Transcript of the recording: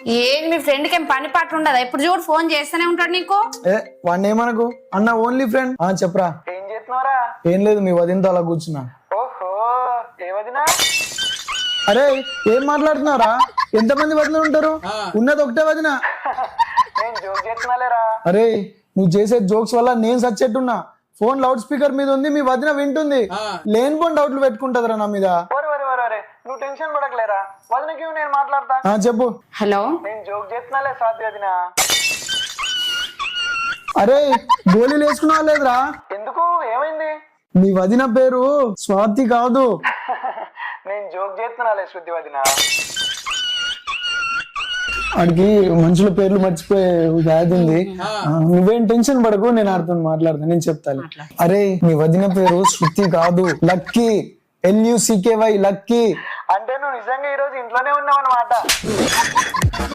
ఏది మీ ఫ్రెండ్ కి ఏం పని పాటు ఉండదా? ఇప్పుడు చూడు ఫోన్ చేస్తూనే ఉంటాడు నీకు. వాడిని ఏమనకు అన్న, ఓన్లీ ఫ్రెండ్. చెప్పరా. ఏం చేస్తున్నారా? ఏం లేదు, మీ వదినతో అలా కూర్చున్నా. ఓహో, ఏ వదినా? అరే ఏం మాట్లాడుతున్నారా? ఎంతమంది వదిన ఉంటారు? ఉన్నది ఒకటే వదిన. నేను జోక్ చేస్తున్నాలేరా. అరే నువ్వు చేసే జోక్స్ వల్ల నేను సచ్చేట్టున్నా. ఫోన్ లౌడ్ స్పీకర్ మీద ఉంది, మీ వదిన వింటుంది. లేనిపోని డౌట్లు పెట్టుకుంటదిరా నా మీద. నువ్వు టెన్షన్ పడకలేరా, వదినకి నేను మాట్లాడతా. చెప్పు. హలో, నేను జోక్ చేస్తున్నాలే సాధ్య వదినా. అరే గోళీలు వేసుకున్నావా లేదురా? ఎందుకు, ఏమైంది? నీ వదిన పేరు స్వాతి కాదు. నేను జోక్ చేస్తున్నాలే శృతి వదిన. వాడికి మనుషుల పేర్లు మర్చిపోయే వ్యాధి ఉంది. నువ్వేం టెన్షన్ పడకు, నేను ఆడుతూ మాట్లాడతాను, నేను చెప్తాను. అరే నీ వదిన పేరు శృతి కాదు, లక్కీ. LUCKY, lucky. అంటే నువ్వు నిజంగా ఈ రోజు ఇంట్లోనే ఉన్నావు అన్నమాట.